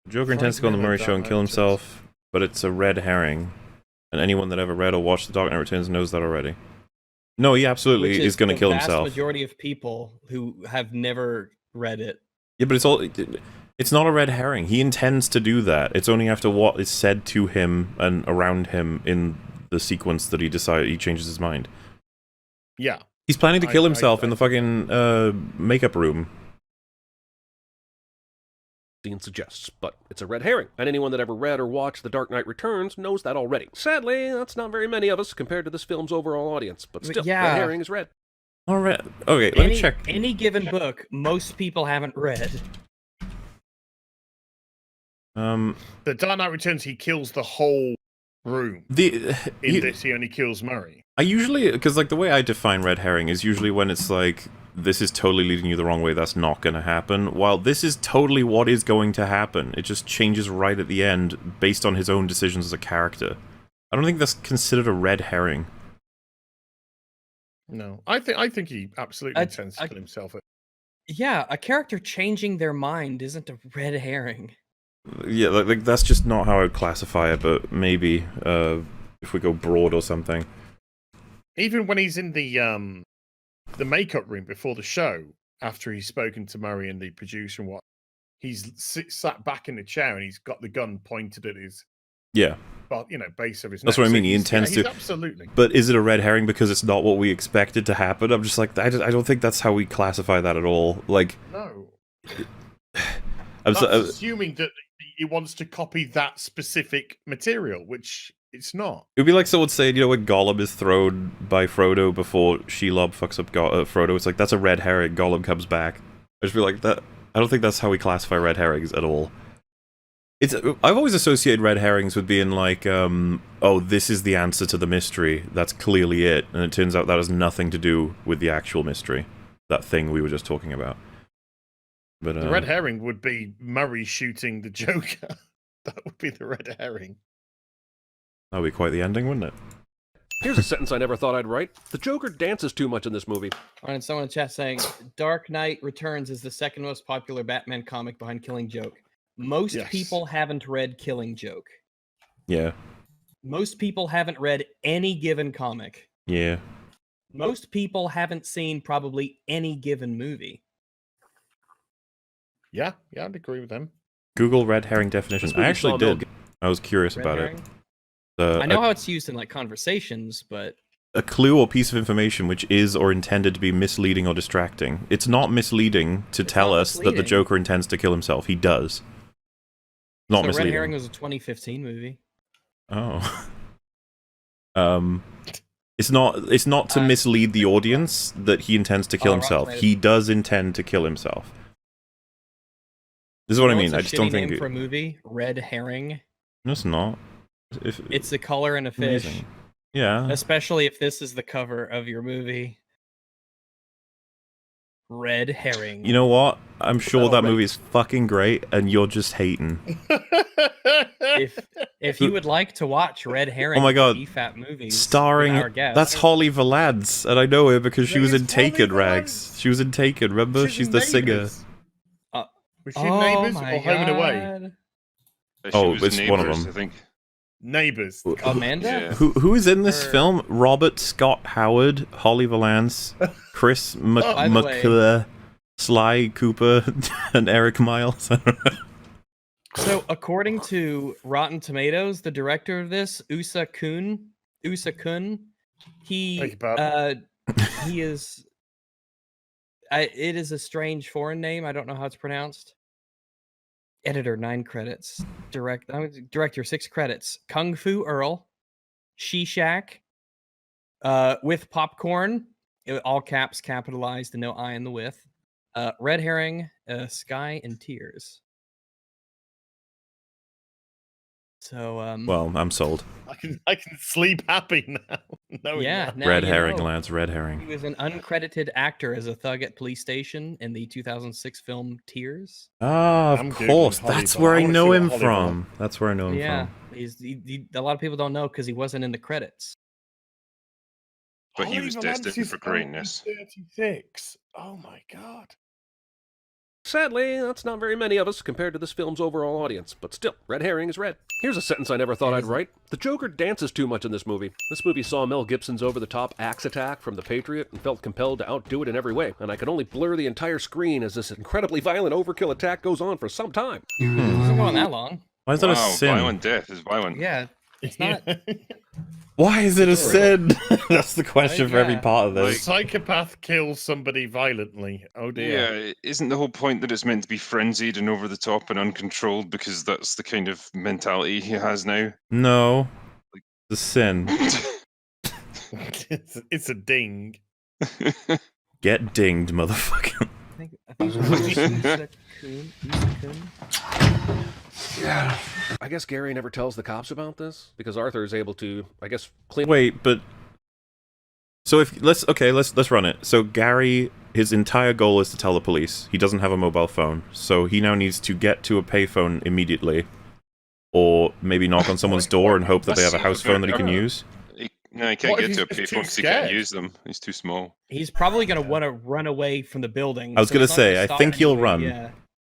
Joker intends to go on the Murray show and kill himself, but it's a red herring. And anyone that ever read or watched The Dark Knight Returns knows that already. No, he absolutely is going to kill himself. The vast majority of people who have never read it. Yeah, but it's not a red herring. He intends to do that. It's only after what is said to him and around him in the sequence that he changes his mind. Yeah. He's planning to kill himself in the fucking makeup room. Suggests, but it's a red herring, and anyone that ever read or watched The Dark Knight Returns knows that already. Sadly, that's not very many of us compared to this film's overall audience, but still, yeah. red herring is red. All right. Okay, let me check. Any given book, most people haven't read. The Dark Knight Returns, he kills the whole room. This, he only kills Murray. I usually, because like the way I define red herring is usually when it's like, this is totally leading you the wrong way, that's not going to happen, while this is totally what is going to happen. It just changes right at the end based on his own decisions as a character. I don't think that's considered a red herring. No, I think he absolutely intends to kill himself. Yeah, a character changing their mind isn't a red herring. Yeah, like that's just not how I would classify it, but maybe if we go broad or something. Even when he's in the makeup room before the show, after he's spoken to Murray and the producer and what, he's sat back in the chair and he's got the gun pointed at his base of his neck. That's what I mean. He intends to. Absolutely. But is it a red herring because it's not what we expected to happen? I'm just like, I don't think that's how we classify that at all. Like, no. I'm assuming that he wants to copy that specific material, which it's not. It would be like someone saying, when Gollum is thrown by Frodo before Shelob fucks up Frodo, it's like, that's a red herring, Gollum comes back. I just feel like that. I don't think that's how we classify red herrings at all. I've always associated red herrings with being like, oh, this is the answer to the mystery, that's clearly it, and it turns out that has nothing to do with the actual mystery. That thing we were just talking about. But, the red herring would be Murray shooting the Joker. That would be the red herring. That would be quite the ending, wouldn't it? Here's a sentence I never thought I'd write. The Joker dances too much in this movie. And someone in the chat saying, Dark Knight Returns is the second most popular Batman comic behind Killing Joke. Most people haven't read Killing Joke. Yeah. Most people haven't read any given comic. Yeah. Most people haven't seen probably any given movie. Yeah, I'd agree with them. Google red herring definition. I actually did. I was curious about it. I know how it's used in like conversations, but a clue or piece of information which is or intended to be misleading or distracting. It's not misleading to tell us that the Joker intends to kill himself. He does. Not misleading. Red Herring was a 2015 movie. Oh. It's not to mislead the audience that he intends to kill himself. He does intend to kill himself. This is what I mean. I just don't think name for a movie, Red Herring. No, it's not. It's the color in a fish. Amazing. Yeah. Especially if this is the cover of your movie. Red Herring. You know what? I'm sure that movie is fucking great, and you're just hating. if you would like to watch Red Herring, oh my god, EFAP movies, starring that's Holly Valance, and I know her because she was in Taken, Rags. She was in Taken. Remember? She's the singer. Was she in Neighbours or Home and Away? It's one of them. I think. Neighbours. Amanda? Yeah. Who is in this film? Robert Scott Howard, Holly Valance, Chris McClure, Sly Cooper, and Eric Miles. So, according to Rotten Tomatoes, the director of this, Usa Kun, he is. It is a strange foreign name. I don't know how it's pronounced. Editor, 9 credits. Director, 6 credits. Kung Fu Earl, She-Shack, With Popcorn, all caps capitalized and no I in the with. Red Herring, Sky and Tears. So, well, I'm sold. I can sleep happy now. Red herring, lads. Red herring. He was an uncredited actor as a thug at police station in the 2006 film Tears. Ah, of course. That's where I know him from. That's where I know him from. Yeah, a lot of people don't know because he wasn't in the credits. But he was destined for greatness. 36. Oh my god. Sadly, that's not very many of us compared to this film's overall audience, but still, red herring is red. Here's a sentence I never thought I'd write. The Joker dances too much in this movie. This movie saw Mel Gibson's over-the-top axe attack from The Patriot and felt compelled to outdo it in every way, and I could only blur the entire screen as this incredibly violent overkill attack goes on for some time. It wasn't going that long. Why is that a sin? Violent death is violent. Yeah, it's not. Why is it a sin? That's the question for every Yeah. part of A this. psychopath kills somebody violently. Oh dear. Yeah, isn't the whole point that it's meant to be frenzied and over the top and uncontrolled because that's the kind of mentality he has now? No. The sin. It's a ding. Get dinged, motherfucker. I think Yeah. I guess Gary never tells the cops about this, because Arthur is able to, I guess, clean... Wait, but so if let's run it. So Gary, his entire goal is to tell the police. He doesn't have a mobile phone, so he now needs to get to a payphone immediately, or maybe knock on someone's door and hope that they have a house phone that he can use. No, he can't What if get to a he's just too payphone because he can't scared? use them. He's too small. He's probably going to want to run away from the building. I was so gonna it's not say, I stop think he'll anybody, run. Yeah.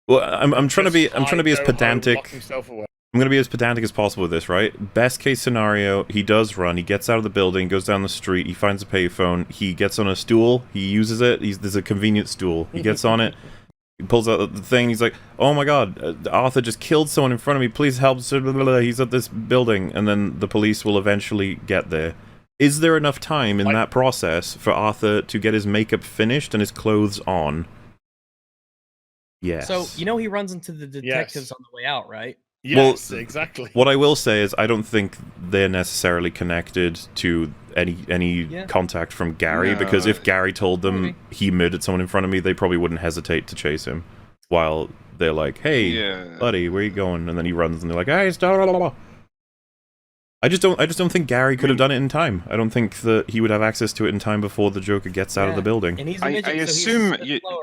Well, I'm trying to be as Lock pedantic. himself away. I'm gonna be as pedantic as possible with this, right? Best case scenario, he does run, he gets out of the building, goes down the street, he finds a payphone, he gets on a stool, he uses it, there's a convenient stool, he gets on it, he pulls out the thing, he's like, oh my god, Arthur just killed someone in front of me, please help, he's at this building, and then the police will eventually get there. Is there enough time in that process for Arthur to get his makeup finished and his clothes on? Yes. So, you know he runs into the detectives Yes. on the way out, right? Yes, exactly. What I will say is I don't think they're necessarily connected to any contact from Gary, No. because if Gary told them Maybe. he murdered someone in front of me, they probably wouldn't hesitate to chase him. While they're like, hey, Yeah. buddy, where you going? And then he runs and they're like, hey, stop, blah, blah, blah. I just don't think Gary could have done it in time. I don't think that he would have access to it in time before the Joker gets out of Yeah. the building. And he's a I midget, so he's assume a bit you- slower.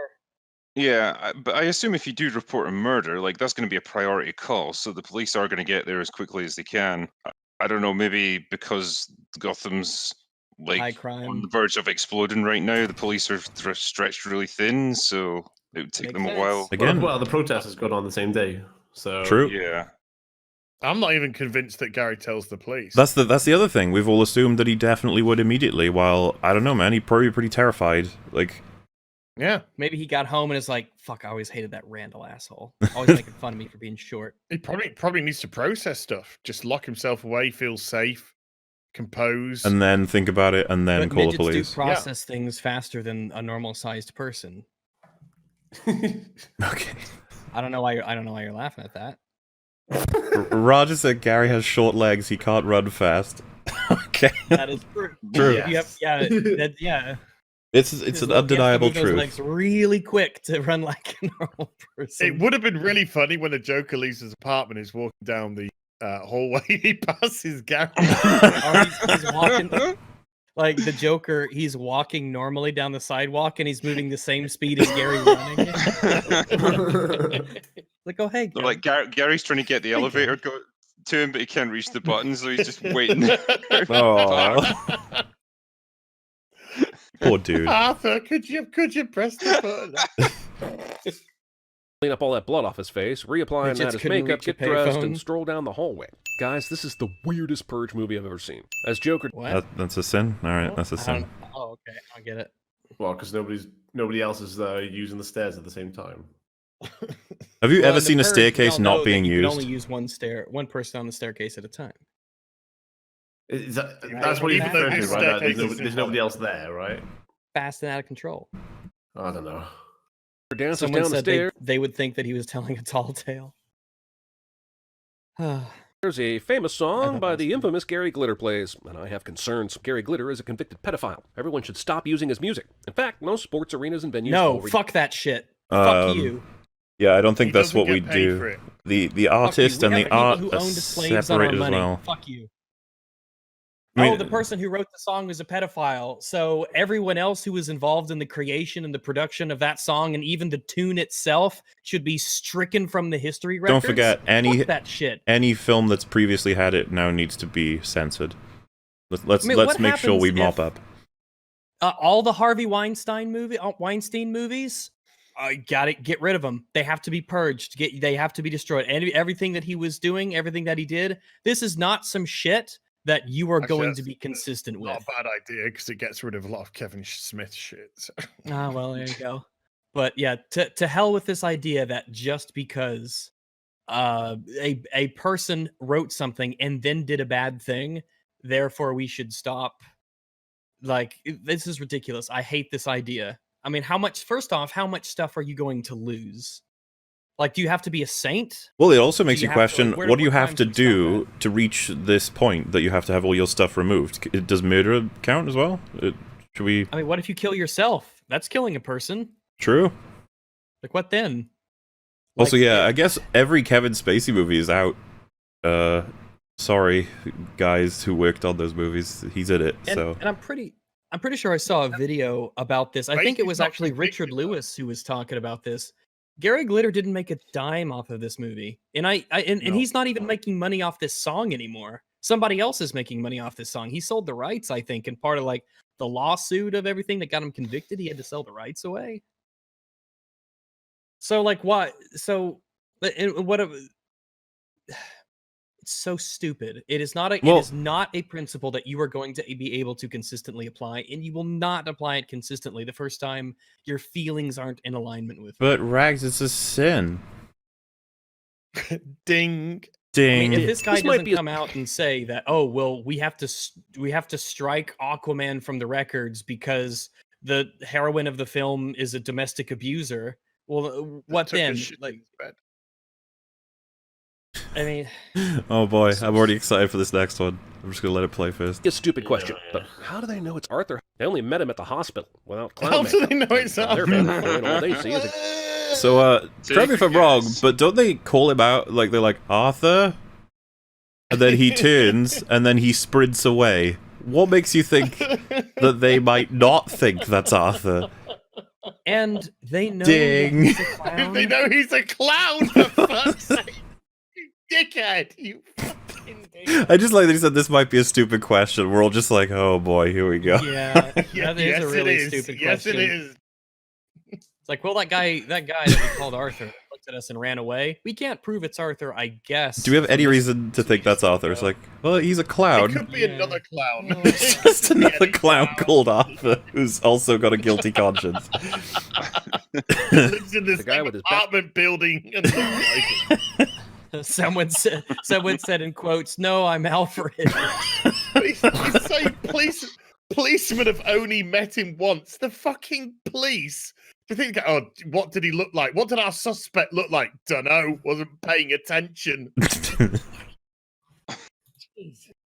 Yeah, but I assume if you do report a murder, like that's going to be a priority call, so the police are going to get there as quickly as they can. I don't know, maybe because Gotham's High like crime. on the verge of exploding right now, the police are stretched really thin, so it would take Makes them a sense. while. Again, Well, the protest has gone on the same day, so true. Yeah. I'm not even convinced that Gary tells the police. That's the other thing. We've all assumed that he definitely would immediately. While I don't know, man, he'd probably be pretty terrified. Like, Yeah. Maybe he got home and is like, fuck, I always hated that Randall asshole. Always making fun of me for being short. He probably needs to process stuff. Just lock himself away, feel safe, compose. and then think about it, and then But call the midgets police. do process things faster than a normal-sized person. Okay. I don't know why you're laughing at that. Roger said Gary has short legs. He can't run fast. Okay. That is true. True. Yes. Yeah. It's His an he has to undeniable move those truth. legs really quick to run like a normal person. It would have been really funny when the Joker leaves his apartment, is walking down the hallway, he passes Gary. Or he's walking like the Joker. He's walking normally down the sidewalk, and he's moving the same speed as Gary running. Like, oh hey, They're like Gary's trying to get the elevator go to him, but he can't reach the button, so he's just waiting. Aw. Poor dude. Arthur, could you press the button? Clean up all that blood off his face, reapply Midgets his couldn't makeup, reach a get dressed, payphone. and stroll down the hallway. Guys, this is the weirdest Purge movie I've ever seen. As Joker... what? That's a sin. All right, that's a I sin. don't- Oh, okay, I get it. well, because nobody else is using the stairs at the same time. Have you Well, ever in the seen a Purge, we staircase all know not that being you can used? only use one person on the staircase at a time. That's what you're Even though referring to, this right? That staircase is there's nobody else there, right? Fast and out of control. I don't know. dances Someone down the said stairs. they would think that he was telling a tall tale. There's a famous I song thought by that was the good. infamous Gary Glitter plays, and I have concerns. Gary Glitter is a convicted pedophile. Everyone should stop using his music. In fact, most sports arenas and venues No, already... fuck that shit. Fuck Um, you. Yeah, I don't think He that's doesn't what get we paid for do. it. The Fuck you. artist We and have the people art who are owned slaves on our separated as money. well. Fuck you. I mean, Oh, the person who wrote the song was a pedophile. So everyone else who was involved in the creation and the production of that song and even the tune itself should be stricken from the history records. Don't forget, Fuck that shit. any film that's previously had it now needs to be censored. Let's I mean, let's what make sure we happens mop if- up. All the Harvey Weinstein movies, I got to get rid of them. They have to be purged. They have to be destroyed. And everything that he was doing, everything that he did, this is not some shit that you are Actually, going to that's be consistent with. Not a bad idea because it gets rid of a lot of Kevin Smith shit. So. Ah, well, there you go. But yeah, to hell with this idea that just because a person wrote something and then did a bad thing, therefore we should stop. Like, this is ridiculous. I hate this idea. I mean, first off, how much stuff are you going to lose? Like, do you have to be a saint? Well, it also Do makes you you have to, question, like, what do you what have crimes to do we stop do to reach this point that you have to have all your stuff removed? Does murder count as well? Should we... I mean, what if you kill yourself? That's killing a person. True. Like, what then? Also, Like, yeah, I guess every Kevin Spacey movie is out. Sorry, guys who worked on those movies. He's in it, so... And I'm pretty sure I saw a video about this. I think it Spacey's was not actually Richard convicted, though. Lewis who was talking about this. Gary Glitter didn't make a dime off of this movie, and No. he's not even making money off this song anymore. Somebody else is making money off this song. He sold the rights, I think, and part of like the lawsuit of everything that got him convicted, he had to sell the rights away. So like what? So what? It's so stupid. It is not it is not a principle that you are going to be able to consistently apply, and you will not apply it consistently the first time your feelings aren't in alignment with it. But Rags, it's a sin. Ding. Ding. I mean, if this guy This might doesn't be a- come out and say that, oh well, we have to strike Aquaman from the records because the heroine of the film is a domestic abuser. Well, what Took a then? shit in Like, his bed. I mean, Oh boy, I'm already excited for this next one. I'm just gonna let it play first. A stupid question, but how do they know it's Arthur? They only met him at the hospital without clown How do makeup. they know it's Their Arthur? family, and all they see is a So, correct me if I'm wrong, Yes. but don't they call him out, like, they're like, Arthur? And then he turns, and then he sprints away. What makes you think that they might not think that's Arthur? and they know Ding. he's a clown. They know he's a clown, for fuck's sake. You dickhead. You fucking dickhead. I just like that he said this might be a stupid question. We're all just like, oh boy, here we go. Yeah, Yeah, that is a really it is. stupid Yes, question. it is. It's like, well, that guy that we called Arthur looked at us and ran away. We can't prove it's Arthur, I guess. Do we have from any this reason to think that's Arthur? It's like, well, he's a It clown. could be Yeah. another clown. Oh. It could Just be another any clown called Arthur, who's also got a guilty conscience. Lives in the The guy same with his back- apartment building and looks like him. Someone said in quotes, "No, I'm Alfred." He's saying policemen have only met him once. The fucking police. Do you think, oh, what did he look like? What did our suspect look like? Dunno, wasn't paying attention.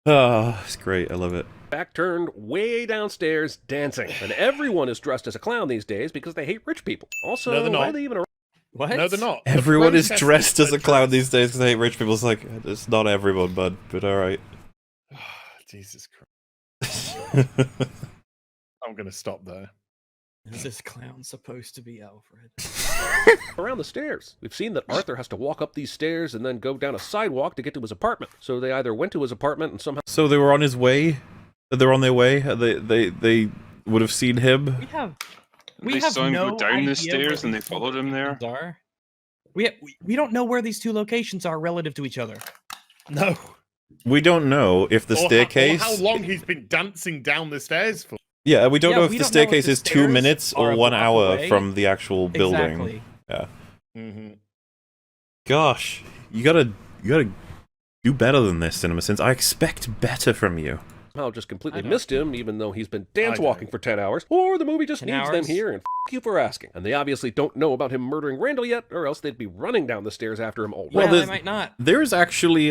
Oh, it's great. I love it. back turned way downstairs dancing. And everyone is dressed as a clown these days because they hate rich people. Also, No, they're why not. are they even around? What? No, they're not. The Everyone is protesters dressed as are a clown dressed- these days because they hate rich people. It's like, it's not everyone, bud, but alright. Jesus Christ. I'm going to stop there. Is this clown supposed to be Alfred? around the stairs. We've seen that Arthur has to walk up these stairs and then go down a sidewalk to get to his apartment. So they either went to his apartment and somehow So they were on his way? They're on their way? They would have seen him? We They have saw him no go down idea the stairs where and they these two followed him there. locations are. We don't know where these two locations are relative to each other. No. We don't know if the Or staircase... how long he's been dancing down the stairs for. Yeah, we don't Yeah, know if we the don't know if staircase the is 2 stairs minutes are or a 1 block hour away. from the actual building. Exactly. Yeah. Mm-hmm. Gosh, you gotta do better than this, CinemaSins. I expect better from you. just completely I don't- missed him, even though he's been dance I walking for 10 hours. Or the movie just 10 needs them hours? here, and you for asking. And they obviously don't know about him murdering Randall yet, or else they'd be running down the stairs after him already. Well, Well, they there's- might not. There's actually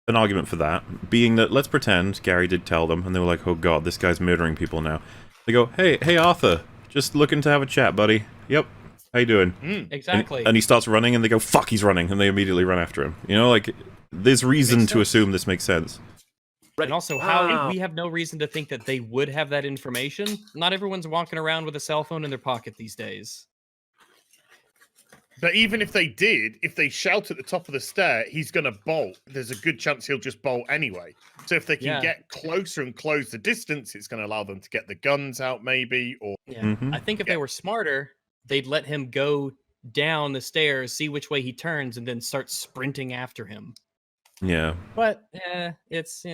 an argument for that, being that let's pretend Gary did tell them, and they were like, "Oh God, this guy's murdering people now." They go, "Hey Arthur, just looking to have a chat, buddy." Yep. How you doing? Exactly. And he starts running, and they go, "Fuck, he's running," and they immediately run after him. You know, like there's reason Makes to sense. assume this makes sense. And also, how we have no reason to think that they would have that information. Not everyone's walking around with a cell phone in their pocket these days. But even if they did, if they shout at the top of the stair, he's going to bolt. There's a good chance he'll just bolt anyway. So if they can Yeah. get closer and close the distance, it's going to allow them to get the guns out, maybe. Or Yeah. Mhm. I think if they were smarter, they'd let him go down the stairs, see which way he turns, and then start sprinting after him. Yeah. But it's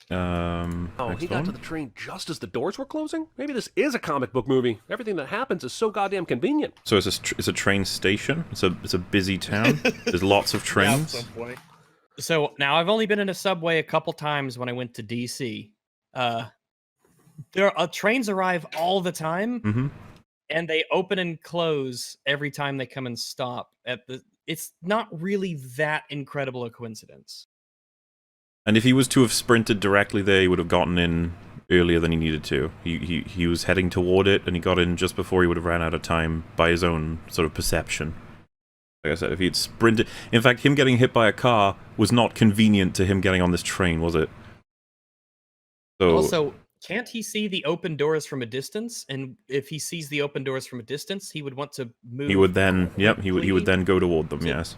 Oh, next he got to one? the train just as the doors were closing? Maybe this is a comic book movie. Everything that happens is so goddamn convenient. So it's a train station. It's a busy town. There's lots of Yeah, at trains. some point. So now I've only been in a subway a couple times when I went to DC. Trains arrive all the time, Mm-hmm. and they open and close every time they come and stop at the. It's not really that incredible a coincidence. And if he was to have sprinted directly there, he would have gotten in earlier than he needed to. He was heading toward it, and he got in just before he would have ran out of time by his own sort of perception. Like I said, if he'd sprinted... In fact, him getting hit by a car was not convenient to him getting on this train, was it? So, Also, can't he see the open doors from a distance? And if he sees the open doors from a distance, he would want to move. he would then... Yep, he would quickly. then go toward them, So- yes.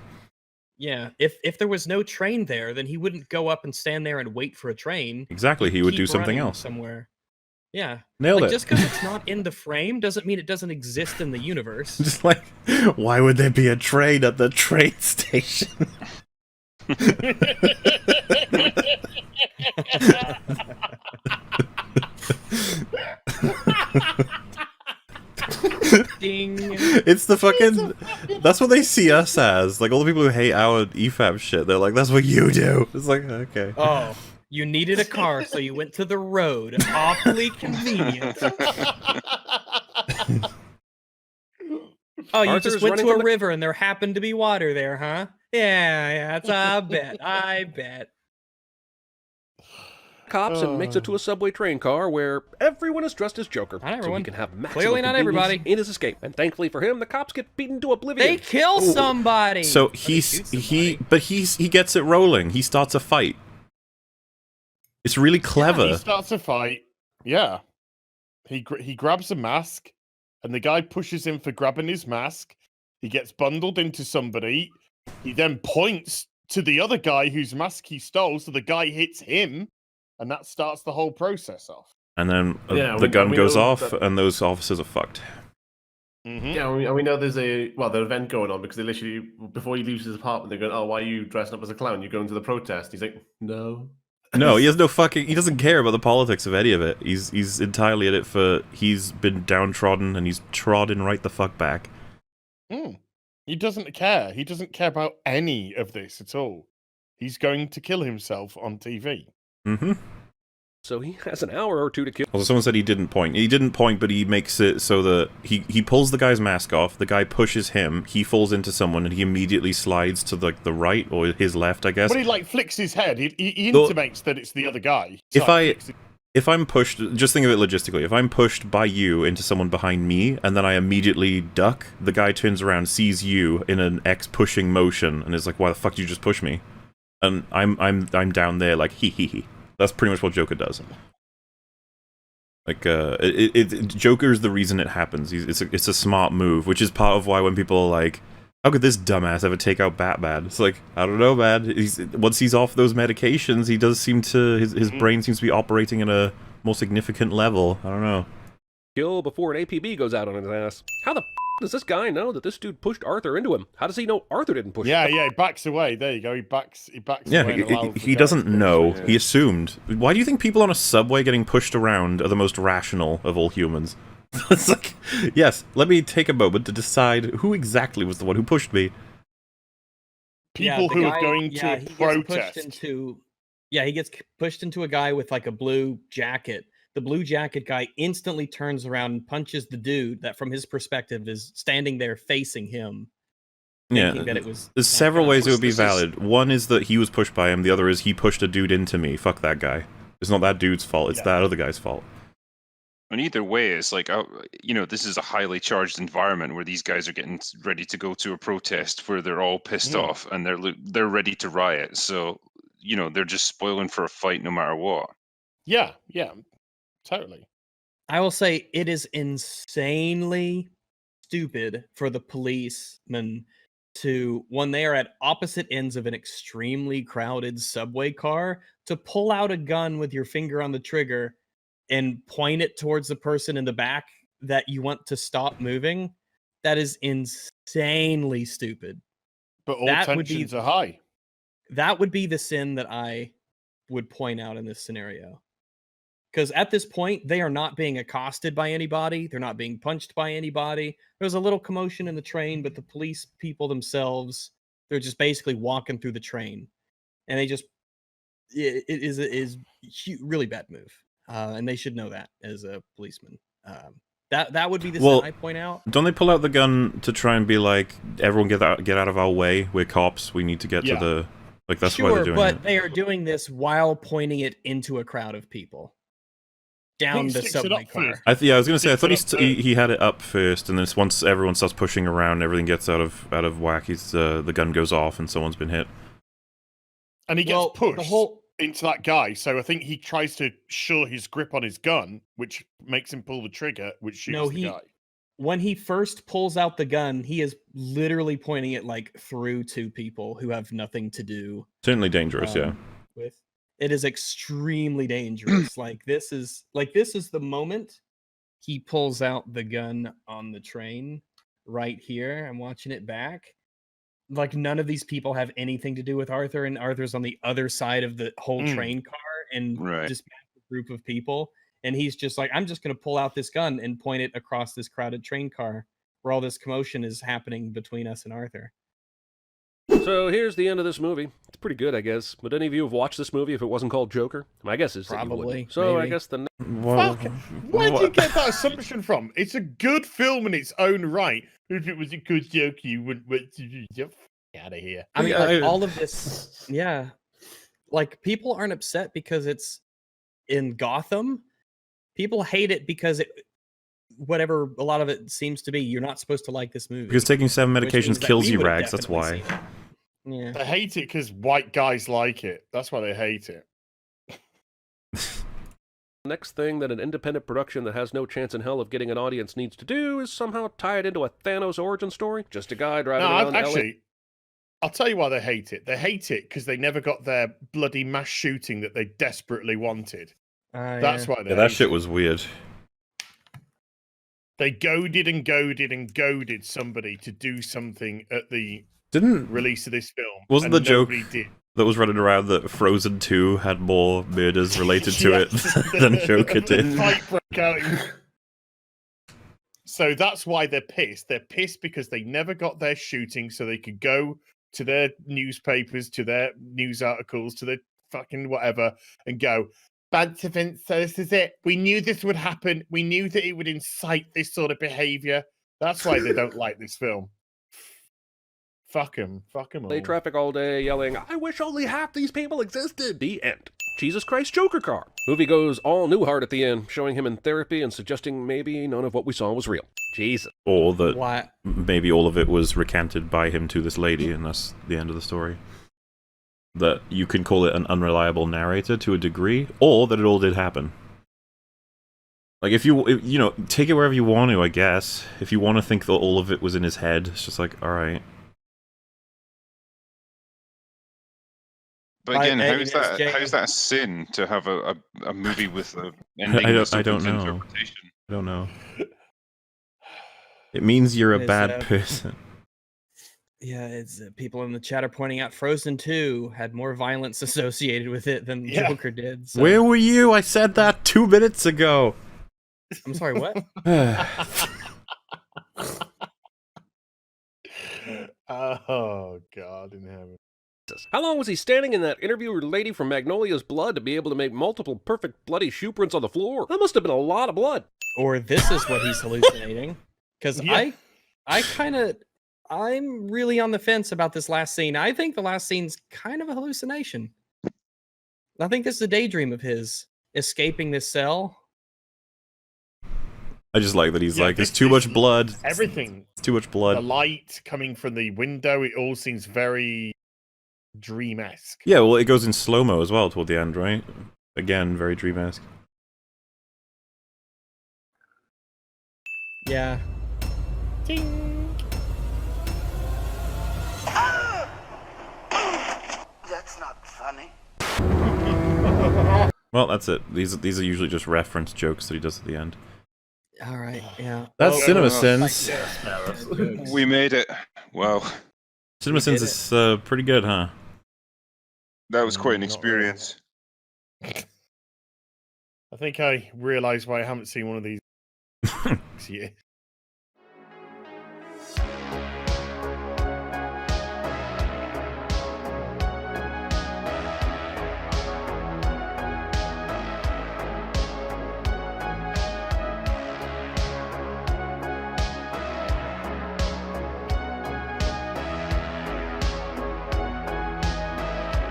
Yeah, if there was no train there, then he wouldn't go up and stand there and wait for a train. Exactly, he would Keep do something running else. somewhere. Yeah, Nailed like it. just because it's not in the frame doesn't mean it doesn't exist in the universe. Just like, why would there be a train at the train station? Ding. It's the fucking... That's what they see us as. Like, all the people who hate our EFAP shit, they're like, that's what you do. It's like, okay. Oh, you needed a car, so you went to the road. Awfully convenient. Oh, you Arthur's just went running to from a the- river and there happened to be water there, huh? Yeah, that's I bet. Cops and makes it to a subway train car where everyone is dressed as Joker. Not So everyone. he can have maximum Clearly not convenience everybody. in his escape. And thankfully for him, the cops get beaten to oblivion. They kill somebody. So Or they shoot he gets it rolling. He starts a fight. It's really clever. He starts a fight. Yeah. He grabs a mask, and the guy pushes him for grabbing his mask. He gets bundled into somebody. He then points to the other guy whose mask he stole, so the guy hits him, and that starts the whole process off. And then Yeah, the gun we goes know off, that- and those officers are fucked. Mm-hmm. Yeah, and we know there's an event going on because they literally, before he leaves his apartment, they're going, "Oh, why are you dressing up as a clown? You're going to the protest." He's like, "No." No, he has no fucking... He doesn't care about the politics of any of it. He's entirely in it for... He's been downtrodden, and he's trodden right the fuck back. He doesn't care. He doesn't care about any of this at all. He's going to kill himself on TV. Mm-hmm. So he has an hour or two to kill. Also, someone said he didn't point. He didn't point, but he makes it so that he pulls the guy's mask off, the guy pushes him, he falls into someone, and he immediately slides to the right, or his left, I guess. But he like flicks his head. He Well, intimates that it's the other guy. If I'm pushed, just think of it logistically, if I'm pushed by you into someone behind me, and then I immediately duck, the guy turns around, sees you in an X pushing motion, and is like, why the fuck did you just push me? And I'm down there like, hee hee hee. That's pretty much what Joker does. Like, Joker's the reason it happens. It's a smart move, which is part of why when people are like, how could this dumbass ever take out Batman? It's like, I don't know, man. Once he's off those medications, he does seem to... His brain seems to be operating at a more significant level. I don't know. Kill before an APB goes out on his ass. How the f*** does this guy know that this dude pushed Arthur into him? How does he know Arthur didn't push him? Yeah, he backs away. There you go. He backs Yeah, away. and allows the he guy doesn't to push. know. yeah. He assumed. Why do you think people on a subway getting pushed around are the most rational of all humans? It's like, yes, let me take a moment to decide who exactly was the one who pushed me. People the who guy- are going he to gets protest. He gets pushed into a guy with like a blue jacket. The blue jacket guy instantly turns around and punches the dude that, from his perspective, is standing there facing him. Thinking Yeah, that it was there's that several guy. ways it would be This is- valid. One is that he was pushed by him. The other is he pushed a dude into me. Fuck that guy. It's not that dude's fault. It's Yeah. that other guy's fault. And either way, it's like, this is a highly charged environment where these guys are getting ready to go to a protest where they're all pissed Mm. off and they're ready to riot. So, they're just spoiling for a fight no matter what. Yeah, totally. I will say it is insanely stupid for the policemen to, when they are at opposite ends of an extremely crowded subway car, to pull out a gun with your finger on the trigger and point it towards the person in the back that you want to stop moving, that is insanely stupid. But all That would be- tensions are high. That would be the sin that I would point out in this scenario. Because at this point, they are not being accosted by anybody. They're not being punched by anybody. There's a little commotion in the train, but the police people themselves, they're just basically walking through the train. And they just, it is a really bad move. And they should know that as a policeman. That would be the sin I point out. Don't they pull out the gun to try and be like, everyone get out of our way, we're cops, we need to get to the... Like, that's why they're doing but it. they are doing this while pointing it into a crowd of people. Down the subway car. I was gonna say, I thought he had it up first, and then once everyone starts pushing around, everything gets out of whack. The gun goes off, and someone's been hit. And he gets pushed into that guy. So I think he tries to shore his grip on his gun, which makes him pull the trigger, which shoots the guy. When he first pulls out the gun, he is literally pointing it like through two people who have nothing to do. Certainly dangerous, yeah. With it is extremely dangerous. This is the moment he pulls out the gun on the train right here. I'm watching it back. Like, none of these people have anything to do with Arthur, and Arthur's on the other side of the whole train car and just a group of people. And he's just like, I'm just going to pull out this gun and point it across this crowded train car where all this commotion is happening between us and Arthur. So here's the end of this movie. It's pretty good, I guess. Would any of you have watched this movie if it wasn't called Joker? My guess is that you wouldn't. So maybe. I guess the... Where did you get that assumption from? It's a good film in its own right. If it was a good joke, you wouldn't get out of here. I mean, all of this, yeah. Like, people aren't upset because it's in Gotham. People hate it because whatever a lot of it seems to be, you're not supposed to like this movie. Because taking 7 medications kills you, Rags, that's why. Yeah. They hate it because white guys like it. That's why they hate it. Next thing that an independent production that has no chance in hell of getting an audience needs to do is somehow tie it into a Thanos origin story. Just a guy driving around actually, I'll tell you why they hate it. They hate it because they never got their bloody mass shooting that they desperately wanted. That's why they hate that shit it. was weird. They goaded and goaded and goaded somebody to do something at the release of this film. Wasn't the joke did. that was running around that Frozen 2 had more murders related to it than Joker did? Fight broke out. So that's why they're pissed. They're pissed because they never got their shooting so they could go to their newspapers, to their news articles, to their fucking whatever, and go, bunch of events, so this is it. We knew this would happen. We knew that it would incite this sort of behavior. That's why they don't like this film. Fuck them. Fuck them all. Play traffic all day, yelling, I wish only half these people existed. The end. Jesus Christ Joker car. Movie goes all Newhart at the end, showing him in therapy and suggesting maybe none of what we saw was real. Jesus. Or that maybe all of it was recanted by him to this lady, and that's the end of the story. That you can call it an unreliable narrator to a degree, or that it all did happen. Like, if you know, take it wherever you want to, I guess. If you want to think that all of it was in his head, it's just like, alright. But again, how's that a sin to have a movie with an ending I don't know. I don't know. It means you're a bad person. Yeah, it's people in the chat are pointing out Frozen 2 had more violence associated with it than Joker did. So. Where were you? I said that 2 minutes ago. I'm sorry, what? Oh, God in heaven. How long was he standing in that interview with lady from Magnolia's Blood to be able to make multiple perfect bloody shoe prints on the floor? That must have been a lot of blood. Or this is what he's hallucinating. Because I'm really on the fence about this last scene. I think the last scene's kind of a hallucination. I think this is a daydream of his, escaping this cell. I just like that he's like, there's too much blood. Everything. It's too much blood. The light coming from the window, it all seems very dream-esque. Yeah, well, it goes in slow-mo as well toward the end, right? Again, very dream-esque. Yeah. Ding. That's not funny. Well, that's it. These are usually just reference jokes that he does at the end. All right. Yeah. That's Well, Cinema uh, Sins. Yeah, spare us. We made it. Wow, Cinema We Sins did is pretty good, huh? that was quite an Not really. experience. I think I realised why I haven't seen one of these this year.